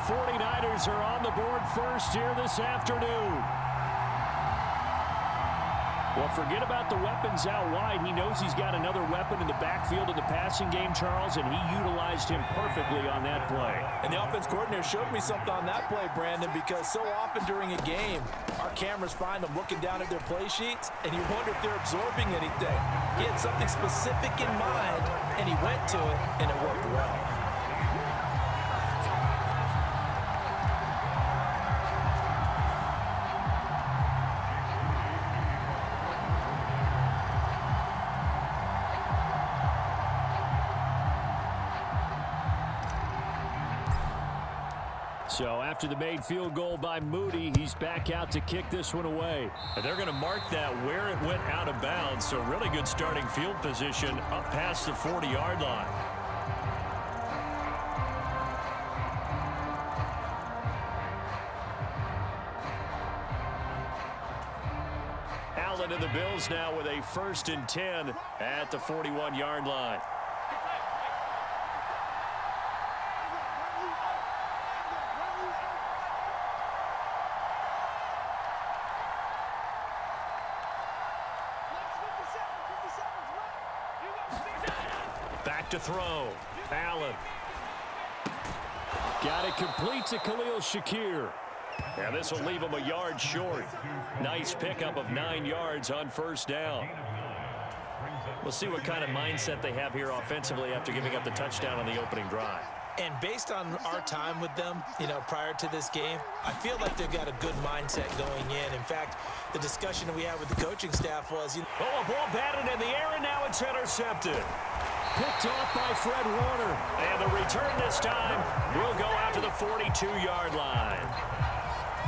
49ers are on the board first here this afternoon. Well, forget about the weapons out wide. He knows he's got another weapon in the backfield of the passing game, Charles, and he utilized him perfectly on that play. And the offense coordinator showed me something on that play, Brandon, because so often during a game, our cameras find them looking down at their play sheets, and you wonder if they're absorbing anything. He had something specific in mind, and he went to it, and it worked well. So after the made field goal by Moody, he's back out to kick this one away. And they're going to mark that where it went out of bounds. So really good starting field position up past the 40-yard line. Allen and the Bills now with a 1st and 10 at the 41-yard line. Back to throw. Allen. Got it complete to Khalil Shakir. And this will leave him a yard short. Nice pickup of 9 yards on 1st down. We'll see what kind of mindset they have here offensively after giving up the touchdown on the opening drive. And based on our time with them, prior to this game, I feel like they've got a good mindset going in. In fact, the discussion that we had with the coaching staff was, a ball batted in the air, and now it's intercepted. Picked off by Fred Warner. And the return this time will go out to the 42-yard line.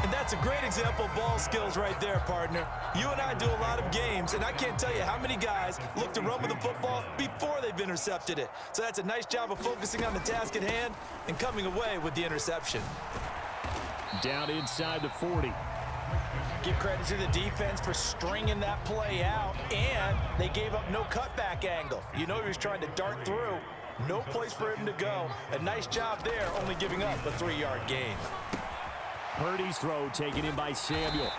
And that's a great example of ball skills right there, partner. You and I do a lot of games, and I can't tell you how many guys look to run with the football before they've intercepted it. So that's a nice job of focusing on the task at hand and coming away with the interception. Down inside the 40. Give credit to the defense for stringing that play out, and they gave up no cutback angle. He was trying to dart through. No place for him to go. A nice job there, only giving up a 3-yard gain. Purdy's throw taken in by Samuel.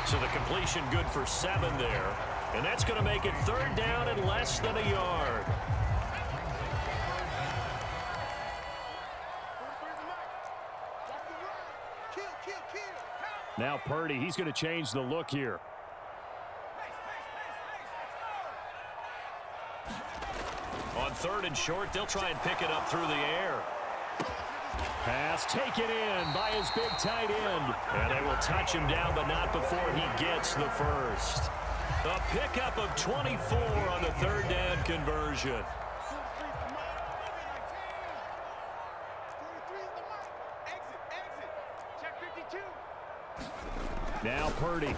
So the completion good for 7 there. And that's going to make it 3rd down and less than a yard. Now Purdy, he's going to change the look here. On 3rd and short, they'll try and pick it up through the air. Pass taken in by his big tight end. And they will touch him down, but not before he gets the first. A pickup of 24 on the 3rd down conversion. Now Purdy.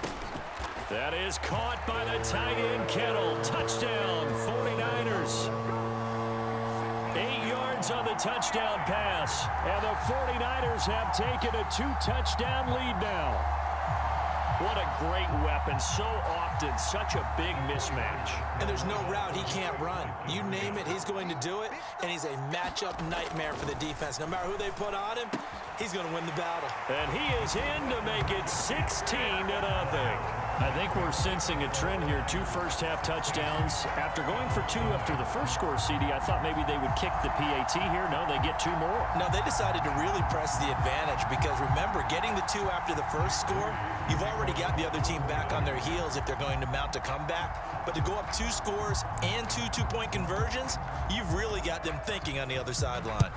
That is caught by the tight end Kittle. Touchdown, 49ers. 8 yards on the touchdown pass. And the 49ers have taken a 2-touchdown lead now. What a great weapon. So often, such a big mismatch. And there's no route he can't run. You name it, he's going to do it. And he's a matchup nightmare for the defense. No matter who they put on him, he's going to win the battle. And he is in to make it 16-0. I think we're sensing a trend here. 2 first-half touchdowns. After going for 2 after the first score, CD, I thought maybe they would kick the PAT here. No, they get 2 more. No, they decided to really press the advantage because, remember, getting the 2 after the first score, you've already got the other team back on their heels if they're going to mount a comeback. But to go up 2 scores and 2 two-point conversions, you've really got them thinking on the other sideline.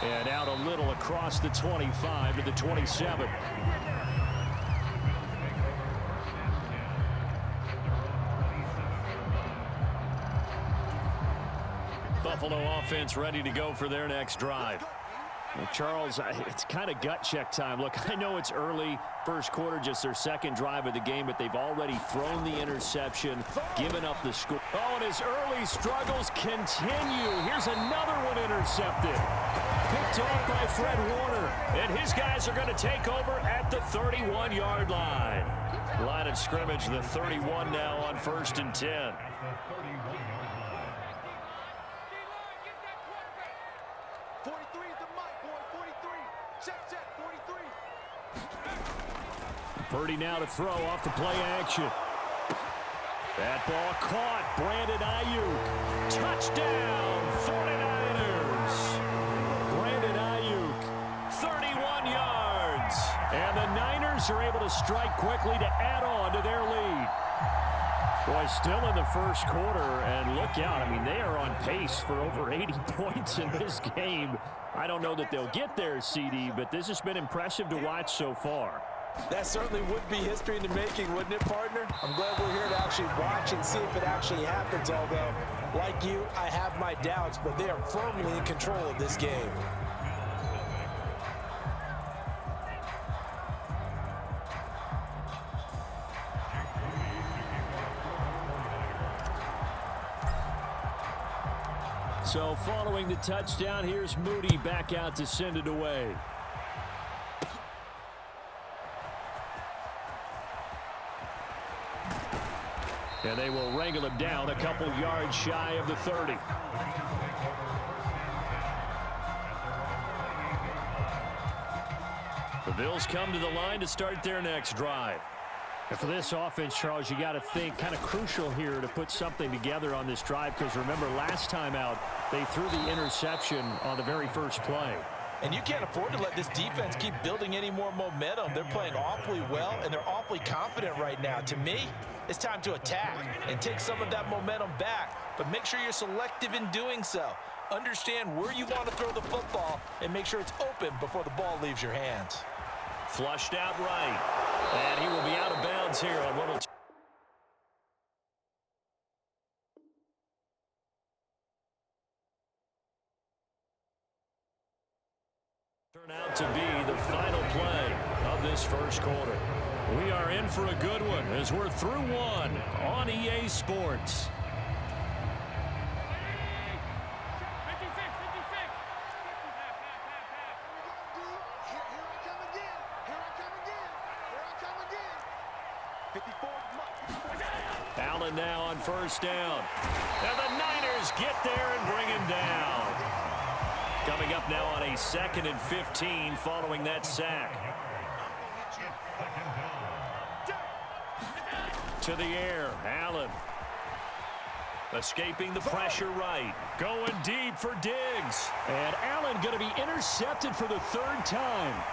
And out a little across the 25 to the 27. Buffalo offense ready to go for their next drive. Well, Charles, it's kind of gut check time. Look, I know it's early, first quarter, just their second drive of the game, but they've already thrown the interception, given up the score. Oh, and his early struggles continue. Here's another one intercepted. Picked off by Fred Warner. And his guys are going to take over at the 31-yard line. Line of scrimmage, the 31 now on 1st and 10. Purdy now to throw off the play action. That ball caught. Brandon Ayuk. Touchdown, 49ers. Brandon Ayuk, 31 yards. And the Niners are able to strike quickly to add on to their lead. Boy, still in the first quarter, and look out. I mean, they are on pace for over 80 points in this game. I don't know that they'll get there, CD, but this has been impressive to watch so far. That certainly would be history in the making, wouldn't it, partner? I'm glad we're here to actually watch and see if it actually happens, although, like you, I have my doubts, but they are firmly in control of this game. So following the touchdown, here's Moody back out to send it away. And they will wrangle him down a couple yards shy of the 30. The Bills come to the line to start their next drive. And for this offense, Charles, you got to think kind of crucial here to put something together on this drive, because remember last time out they threw the interception on the very first play. And you can't afford to let this defense keep building any more momentum. They're playing awfully well, and they're awfully confident right now. To me, it's time to attack and take some of that momentum back, but make sure you're selective in doing so. Understand where you want to throw the football and make sure it's open before the ball leaves your hands. Flushed out right, and he will be out of bounds here on what will turn out to be the final play of this first quarter. We are in for a good one as we're through one on EA Sports. Allen now on first down. And the Niners get there and bring him down. Coming up now on a 2nd and 15 following that sack. To the air, Allen. Escaping the pressure right. Going deep for Diggs. And Allen going to be intercepted for the 3rd time.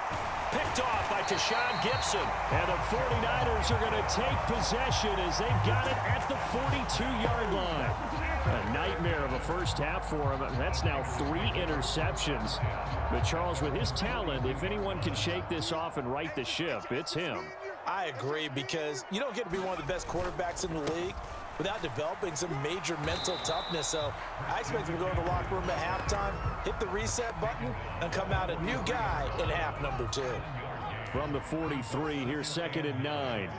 Picked off by Tashawn Gibson. And the 49ers are going to take possession as they've got it at the 42-yard line. A nightmare of a first half for him. That's now 3 interceptions. But Charles, with his talent, if anyone can shake this off and right the ship, it's him. I agree, because you don't get to be one of the best quarterbacks in the league without developing some major mental toughness. So I expect him to go in the locker room at halftime, hit the reset button, and come out a new guy in half number 2. From the 43, here's 2nd and 9.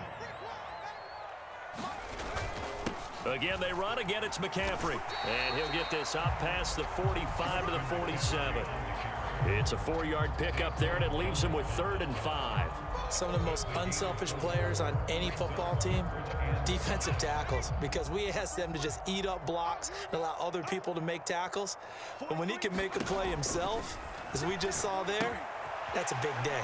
Again, they run. Again, it's McCaffrey. And he'll get this up past the 45 to the 47. It's a 4-yard pickup there, and it leaves him with 3rd and 5. Some of the most unselfish players on any football team, defensive tackles, because we ask them to just eat up blocks and allow other people to make tackles. But when he can make a play himself, as we just saw there, that's a big day.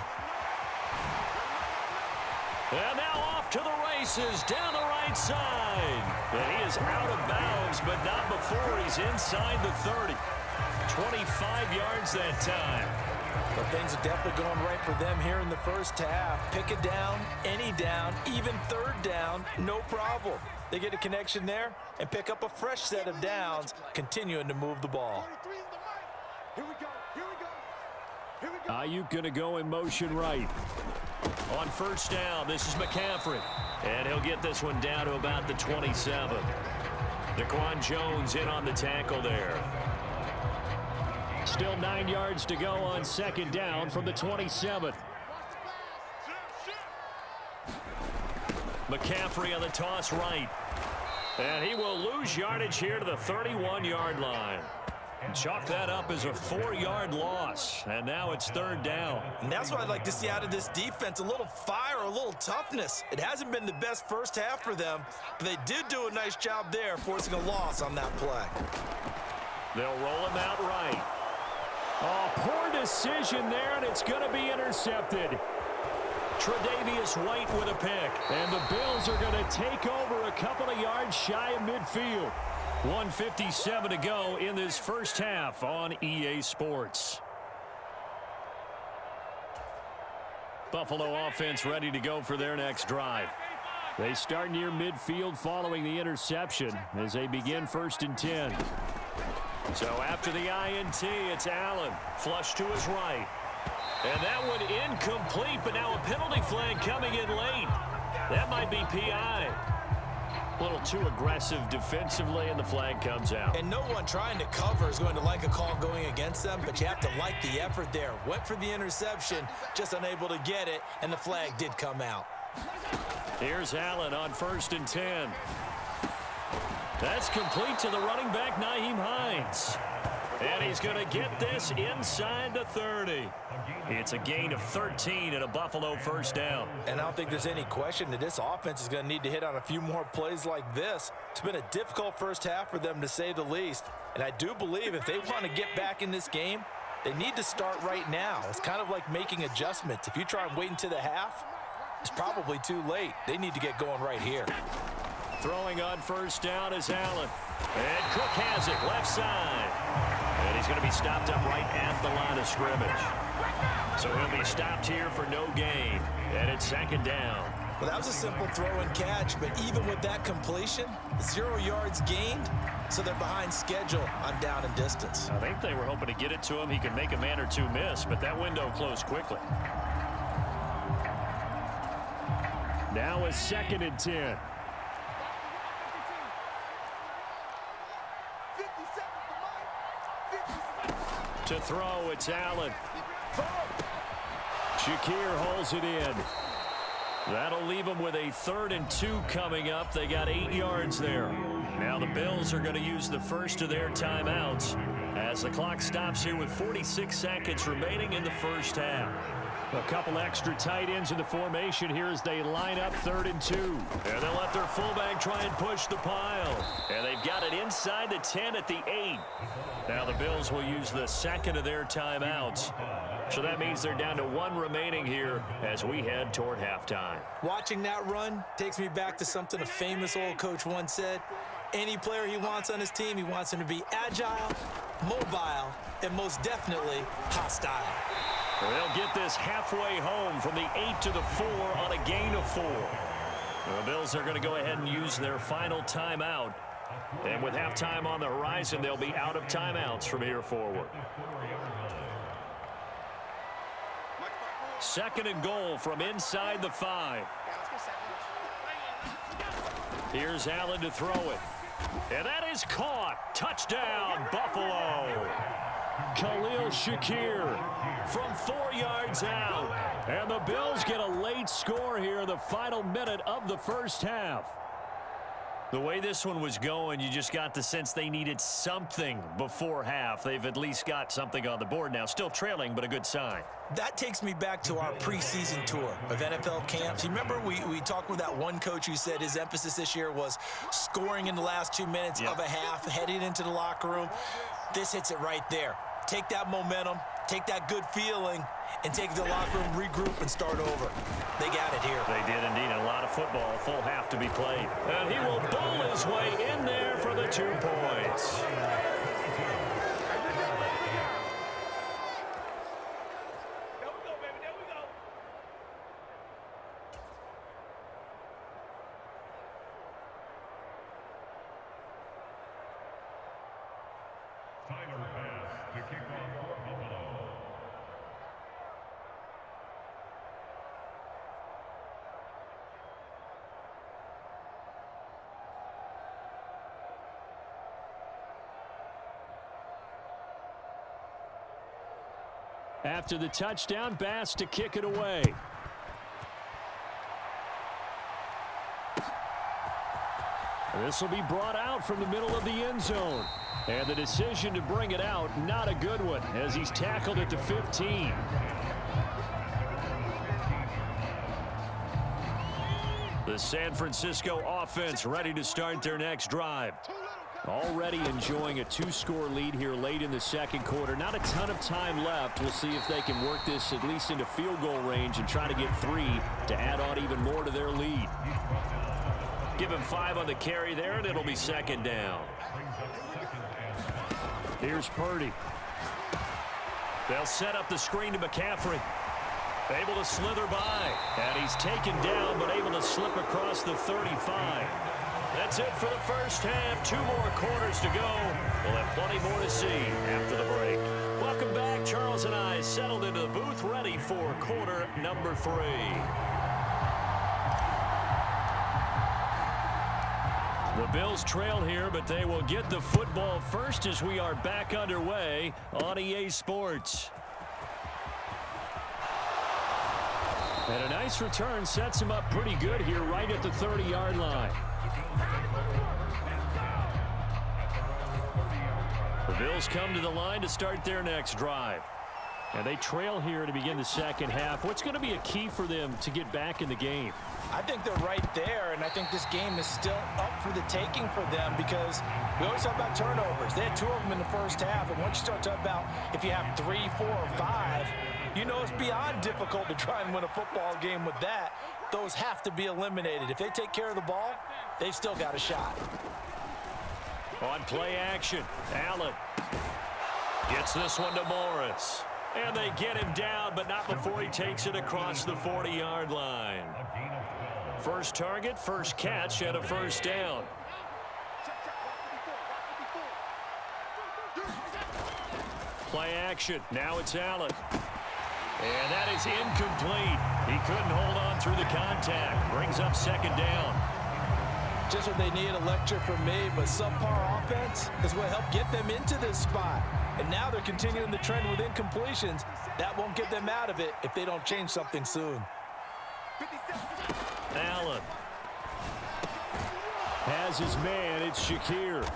And now off to the races down the right side. And he is out of bounds, but not before he's inside the 30. 25 yards that time. But things are definitely going right for them here in the first half. Pick a down, any down, even 3rd down, no problem. They get a connection there and pick up a fresh set of downs, continuing to move the ball. Ayuk going to go in motion right. On first down, this is McCaffrey. And he'll get this one down to about the 27. Daquan Jones in on the tackle there. Still 9 yards to go on second down from the 27. McCaffrey on the toss right. And he will lose yardage here to the 31-yard line. Chalk that up as a 4-yard loss. And now it's third down. And that's what I'd like to see out of this defense. A little fire, a little toughness. It hasn't been the best first half for them, but they did do a nice job there forcing a loss on that play. They'll roll him out right. Oh, poor decision there, and it's going to be intercepted. Tre'Davious White with a pick. And the Bills are going to take over a couple of yards shy of midfield. 1:57 to go in this first half on EA Sports. Buffalo offense ready to go for their next drive. They start near midfield following the interception as they begin 1st and 10. So after the INT, it's Allen. Flush to his right. And that one incomplete, but now a penalty flag coming in late. That might be PI. A little too aggressive defensively, and the flag comes out. And no one trying to cover is going to like a call going against them, but you have to like the effort there. Went for the interception, just unable to get it, and the flag did come out. Here's Allen on 1st and 10. That's complete to the running back, Nyheim Hines. And he's going to get this inside the 30. It's a gain of 13 and a Buffalo first down. And I don't think there's any question that this offense is going to need to hit on a few more plays like this. It's been a difficult first half for them, to say the least. And I do believe if they want to get back in this game, they need to start right now. It's kind of like making adjustments. If you try and wait until the half, it's probably too late. They need to get going right here. Throwing on first down is Allen. And Cook has it left side. And he's going to be stopped up right at the line of scrimmage. So he'll be stopped here for no gain. And it's 2nd down. Well, that was a simple throw and catch, but even with that completion, 0 yards gained, so they're behind schedule on down and distance. I think they were hoping to get it to him. He could make a man or two miss, but that window closed quickly. Now is 2nd and 10. To throw, it's Allen. Shakir holds it in. That'll leave them with a 3rd and 2 coming up. They got 8 yards there. Now the Bills are going to use the first of their timeouts as the clock stops here with 46 seconds remaining in the first half. A couple extra tight ends in the formation here as they line up 3rd and 2. And they'll let their fullback try and push the pile. And they've got it inside the 10 at the 8. Now the Bills will use the 2nd of their timeouts. So that means they're down to 1 remaining here as we head toward halftime. Watching that run takes me back to something a famous old coach once said. Any player he wants on his team, he wants him to be agile, mobile, and most definitely hostile. They'll get this halfway home from the 8 to the 4 on a gain of 4. The Bills are going to go ahead and use their final timeout. And with halftime on the horizon, they'll be out of timeouts from here forward. 2nd and goal from inside the 5. Here's Allen to throw it. And that is caught. Touchdown, Buffalo. Khalil Shakir from 4 yards out. And the Bills get a late score here in the final minute of the first half. The way this one was going, you just got the sense they needed something before half. They've at least got something on the board now. Still trailing, but a good sign. That takes me back to our preseason tour of NFL camps. You remember we talked with that one coach who said his emphasis this year was scoring in the last 2 minutes of a half, heading into the locker room. This hits it right there. Take that momentum, take that good feeling, and take it to the locker room, regroup, and start over. They got it here. They did indeed. A lot of football, full half to be played. And he will bowl his way in there for the 2 points. After the touchdown, Bass to kick it away. This will be brought out from the middle of the end zone. And the decision to bring it out, not a good one, as he's tackled at the 15. The San Francisco offense ready to start their next drive. Already enjoying a 2-score lead here late in the second quarter. Not a ton of time left. We'll see if they can work this at least into field goal range and try to get 3 to add on even more to their lead. Give him 5 on the carry there, and it'll be second down. Here's Purdy. They'll set up the screen to McCaffrey. Able to slither by. And he's taken down, but able to slip across the 35. That's it for the first half. 2 more quarters to go. We'll have plenty more to see after the break. Welcome back. Charles and I settled into the booth, ready for quarter number 3. The Bills trail here, but they will get the football first as we are back underway on EA Sports. And a nice return sets him up pretty good here right at the 30-yard line. The Bills come to the line to start their next drive. And they trail here to begin the second half. What's going to be a key for them to get back in the game? I think they're right there, and I think this game is still up for the taking for them because we always talk about turnovers. They had 2 of them in the first half, and once you start talking about if you have 3, 4, or 5, you know it's beyond difficult to try and win a football game with that. Those have to be eliminated. If they take care of the ball, they've still got a shot. On play action, Allen gets this one to Morris. And they get him down, but not before he takes it across the 40-yard line. First target, first catch, and a first down. Play action. Now it's Allen. And that is incomplete. He couldn't hold on through the contact. Brings up second down. Just what they need, a lecture from me, but subpar offense is what helped get them into this spot. And now they're continuing the trend with incompletions. That won't get them out of it if they don't change something soon. Allen has his man. It's Shakir.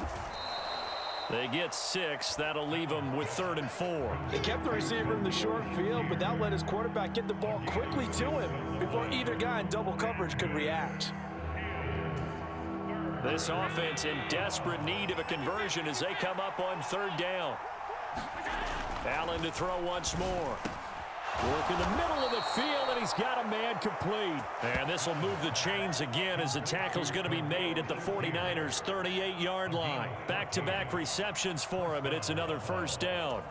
They get 6. That'll leave them with 3rd and 4. They kept the receiver in the short field, but that let his quarterback get the ball quickly to him before either guy in double coverage could react. This offense in desperate need of a conversion as they come up on 3rd down. Allen to throw once more. Work in the middle of the field, and he's got a man complete. And this will move the chains again as the tackle's going to be made at the 49ers' 38-yard line. Back-to-back receptions for him, and it's another first down.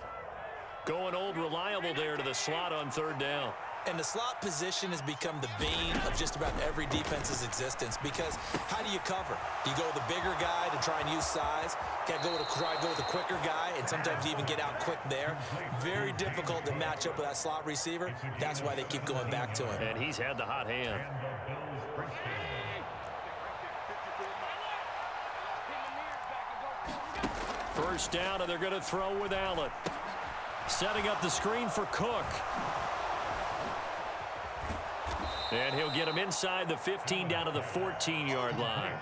Going old reliable there to the slot on 3rd down. And the slot position has become the bane of just about every defense's existence because how do you cover? Do you go with the bigger guy to try and use size? Can't go with try to go with the quicker guy, and sometimes you even get out quick there. Very difficult to match up with that slot receiver. That's why they keep going back to him. And he's had the hot hand. First down, and they're going to throw with Allen. Setting up the screen for Cook. And he'll get him inside the 15 down to the 14-yard line.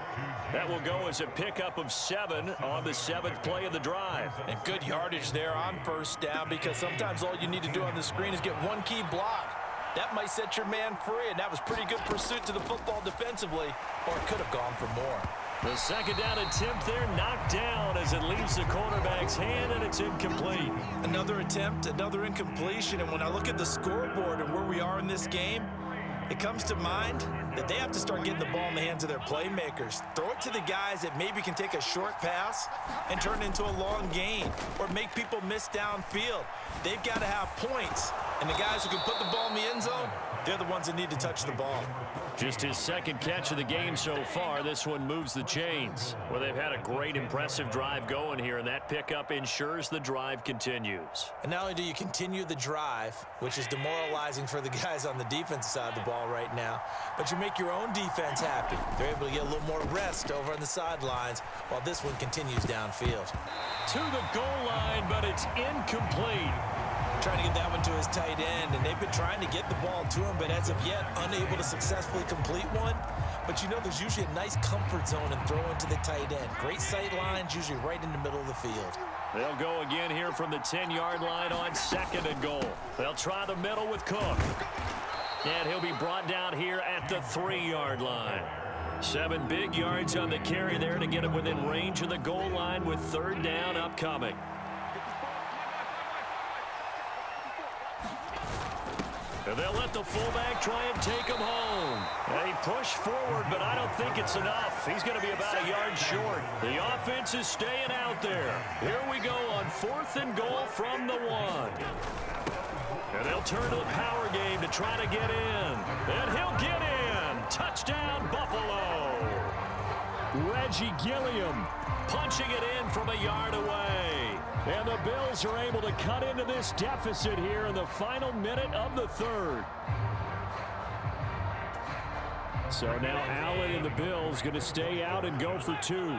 That will go as a pickup of 7 on the 7th play of the drive. And good yardage there on first down because sometimes all you need to do on the screen is get one key block. That might set your man free, and that was pretty good pursuit to the football defensively, or it could have gone for more. The second down attempt there knocked down as it leaves the quarterback's hand, and it's incomplete. Another attempt, another incompletion, and when I look at the scoreboard and where we are in this game, it comes to mind that they have to start getting the ball in the hands of their playmakers. Throw it to the guys that maybe can take a short pass and turn it into a long gain or make people miss downfield. They've got to have points, and the guys who can put the ball in the end zone, they're the ones that need to touch the ball. Just his second catch of the game so far. This one moves the chains. Well, they've had a great, impressive drive going here, and that pickup ensures the drive continues. And not only do you continue the drive, which is demoralizing for the guys on the defense side of the ball right now, but you make your own defense happy. They're able to get a little more rest over on the sidelines while this one continues downfield. To the goal line, but it's incomplete. trying to get that one to his tight end, and they've been trying to get the ball to him, but as of yet, unable to successfully complete one. But you know there's usually a nice comfort zone in throwing to the tight end. Great sight lines, usually right in the middle of the field. They'll go again here from the 10-yard line on 2nd and goal. They'll try the middle with Cook. And he'll be brought down here at the 3-yard line. 7 big yards on the carry there to get him within range of the goal line with 3rd down upcoming. And they'll let the fullback try and take him home. And he pushed forward, but I don't think it's enough. He's going to be about a yard short. The offense is staying out there. Here we go on 4th and goal from the 1. And they'll turn to the power game to try to get in. And he'll get in. Touchdown, Buffalo. Reggie Gilliam punching it in from a yard away. And the Bills are able to cut into this deficit here in the final minute of the 3rd. So now Allen and the Bills going to stay out and go for 2.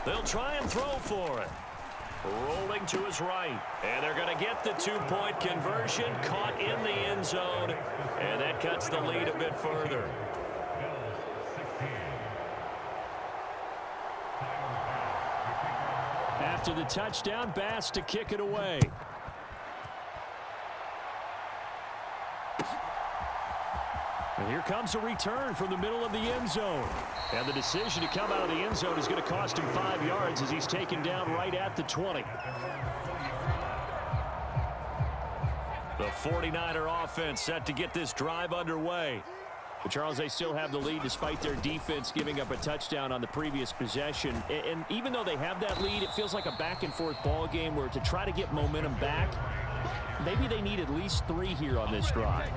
They'll try and throw for it. Rolling to his right. And they're going to get the 2-point conversion. Caught in the end zone. And that cuts the lead a bit further. After the touchdown, Bass to kick it away. And here comes a return from the middle of the end zone. And the decision to come out of the end zone is going to cost him 5 yards as he's taken down right at the 20. The 49er offense set to get this drive underway. But Charles, they still have the lead despite their defense giving up a touchdown on the previous possession. And even though they have that lead, it feels like a back-and-forth ball game where to try to get momentum back, maybe they need at least 3 here on this drive.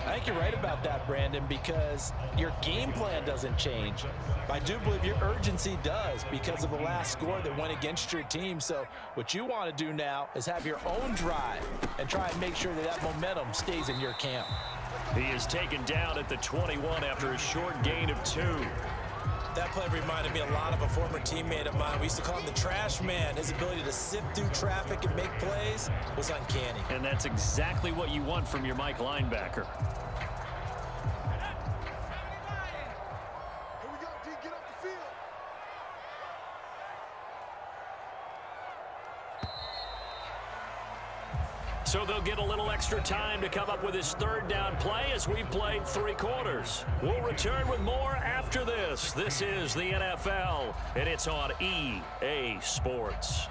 I think you're right about that, Brandon, because your game plan doesn't change. I do believe your urgency does because of the last score that went against your team. So what you want to do now is have your own drive and try and make sure that that momentum stays in your camp. He is taken down at the 21 after a short gain of 2. That play reminded me a lot of a former teammate of mine. We used to call him the trash man. His ability to sift through traffic and make plays was uncanny. And that's exactly what you want from your Mike linebacker. So they'll get a little extra time to come up with his 3rd down play as we've played 3 quarters. We'll return with more after this. This is the NFL, and it's on EA Sports.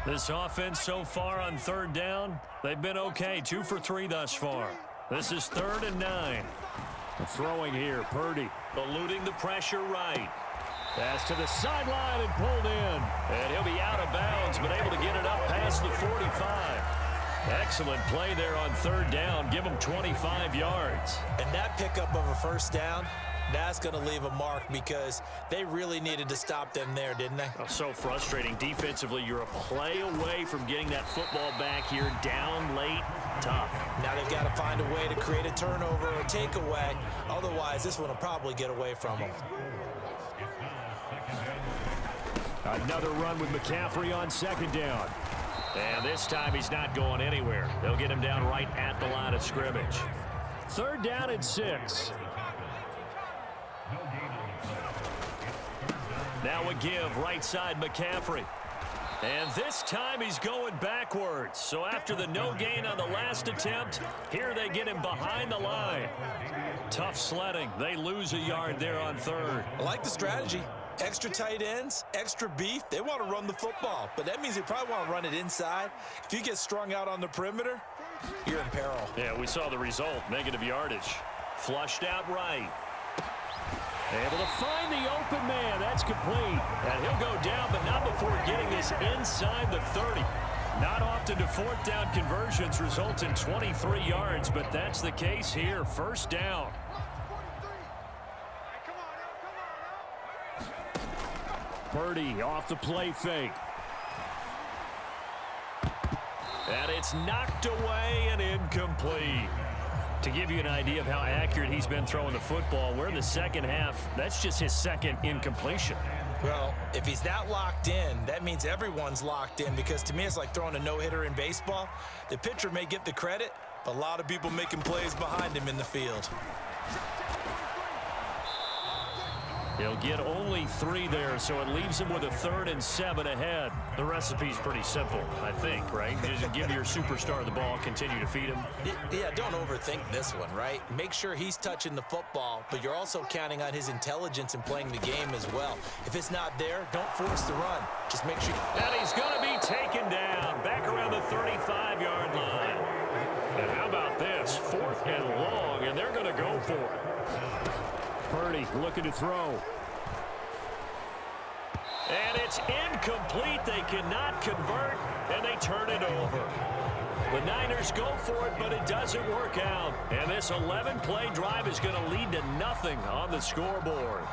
This offense so far on 3rd down, they've been okay. 2 for 3 thus far. This is 3rd and 9. Throwing here, Purdy eluding the pressure right. Pass to the sideline and pulled in. And he'll be out of bounds, but able to get it up past the 45. Excellent play there on 3rd down. Give him 25 yards. And that pickup of a 1st down, that's going to leave a mark because they really needed to stop them there, didn't they? Oh, so frustrating. Defensively, you're a play away from getting that football back here down late. Tough. Now they've got to find a way to create a turnover or takeaway. Otherwise, this one will probably get away from them. Another run with McCaffrey on 2nd down. And this time he's not going anywhere. They'll get him down right at the line of scrimmage. 3rd down and 6. Now a give right side McCaffrey. And this time he's going backwards. So after the no gain on the last attempt, here they get him behind the line. Tough sledding. They lose a yard there on 3rd. I like the strategy. Extra tight ends, extra beef. They want to run the football, but that means they probably want to run it inside. If you get strung out on the perimeter, you're in peril. Yeah, we saw the result. Negative yardage. Flushed out right. Able to find the open man. That's complete. And he'll go down, but not before getting this inside the 30. Not often do 4th down conversions result in 23 yards, but that's the case here. 1st down. Purdy off the play fake. And it's knocked away and incomplete. To give you an idea of how accurate he's been throwing the football, we're in the second half. That's just his second incompletion. Well, if he's that locked in, that means everyone's locked in, because to me it's like throwing a no-hitter in baseball. The pitcher may get the credit, but a lot of people making plays behind him in the field. He'll get only 3 there, so it leaves him with a 3rd and 7 ahead. The recipe's pretty simple, I think, right? Just give your superstar the ball, continue to feed him. Yeah, don't overthink this one, right? Make sure he's touching the football, but you're also counting on his intelligence in playing the game as well. If it's not there, don't force the run. Just make sure. And he's going to be taken down back around the 35-yard line. And how about this? 4th and long, and they're going to go for it. Purdy looking to throw. And it's incomplete. They cannot convert, and they turn it over. The Niners go for it, but it doesn't work out. And this 11-play drive is going to lead to nothing on the scoreboard.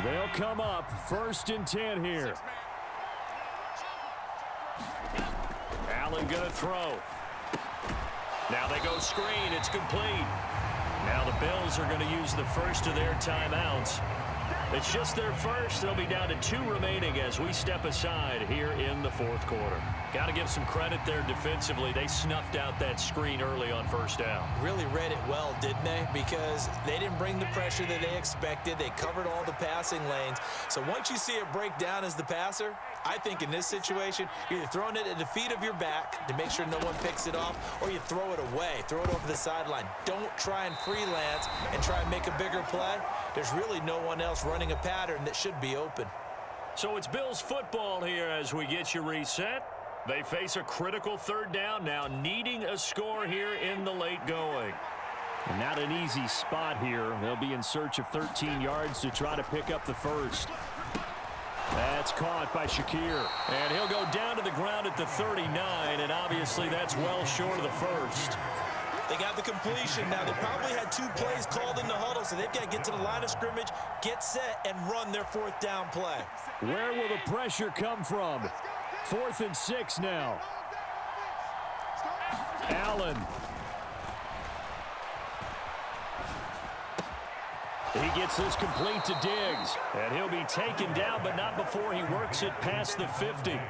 They'll come up 1st and 10 here. Allen going to throw. Now they go screen. It's complete. Now the Bills are going to use the first of their timeouts. It's just their first. They'll be down to 2 remaining as we step aside here in the 4th quarter. Got to give some credit there defensively. They snuffed out that screen early on 1st down. Really read it well, didn't they? Because they didn't bring the pressure that they expected. They covered all the passing lanes. So once you see it break down as the passer, I think in this situation, you're either throwing it at the feet of your back to make sure no one picks it off, or you throw it away, throw it over the sideline. Don't try and freelance and try and make a bigger play. There's really no one else running a pattern that should be open. So it's Bills football here as we get you reset. They face a critical 3rd down now, needing a score here in the late going. Not an easy spot here. They'll be in search of 13 yards to try to pick up the first. That's caught by Shakir. And he'll go down to the ground at the 39, and obviously that's well short of the first. They got the completion. Now, they probably had 2 plays called in the huddle, so they've got to get to the line of scrimmage, get set, and run their 4th down play. Where will the pressure come from? 4th and 6 now. Allen. He gets this complete to Diggs. And he'll be taken down, but not before he works it past the 50.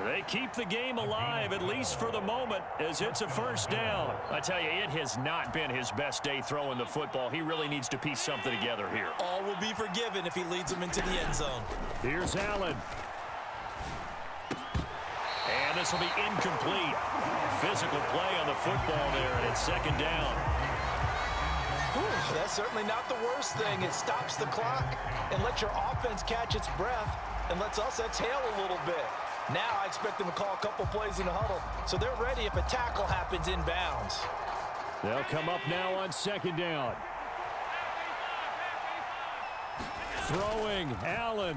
They keep the game alive, at least for the moment, as it's a 1st down. I tell you, it has not been his best day throwing the football. He really needs to piece something together here. All will be forgiven if he leads them into the end zone. Here's Allen. And this will be incomplete. Physical play on the football there, and it's 2nd down. Whew, that's certainly not the worst thing. It stops the clock and lets your offense catch its breath and lets us exhale a little bit. Now I expect them to call a couple plays in the huddle, so they're ready if a tackle happens inbounds. They'll come up now on 2nd down. Throwing, Allen.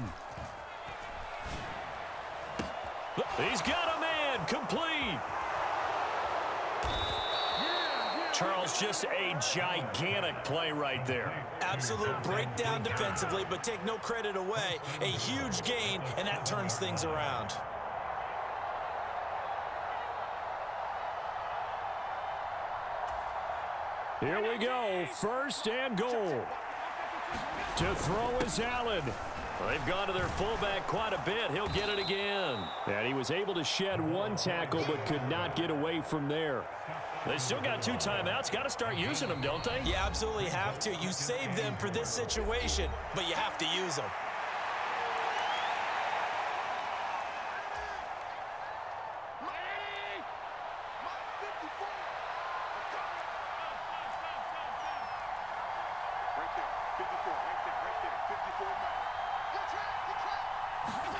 He's got a man, complete. Charles, just a gigantic play right there. Absolute breakdown defensively, but take no credit away. A huge gain, and that turns things around. Here we go, 1st and goal. To throw is Allen. Well, they've gone to their fullback quite a bit. He'll get it again. And he was able to shed 1 tackle, but could not get away from there. They still got 2 timeouts. Got to start using them, don't they? You absolutely have to. You save them for this situation, but you have to use them.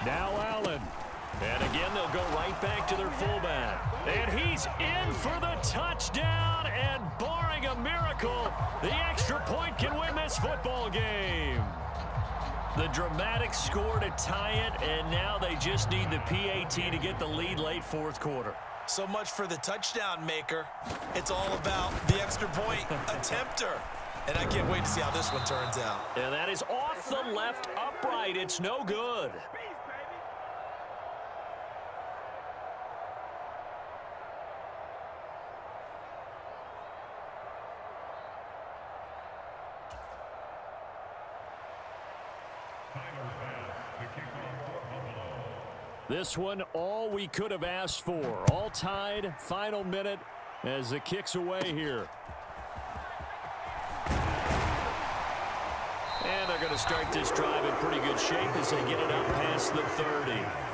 Now Allen. And again, they'll go right back to their fullback. And he's in for the touchdown. And barring a miracle, the extra point can win this football game. The dramatic score to tie it, and now they just need the PAT to get the lead late 4th quarter. So much for the touchdown maker. It's all about the extra point attempter. And I can't wait to see how this one turns out. And that is off the left upright. It's no good. This one, all we could have asked for. All tied, final minute as the kick's away here. And they're going to start this drive in pretty good shape as they get it up past the 30.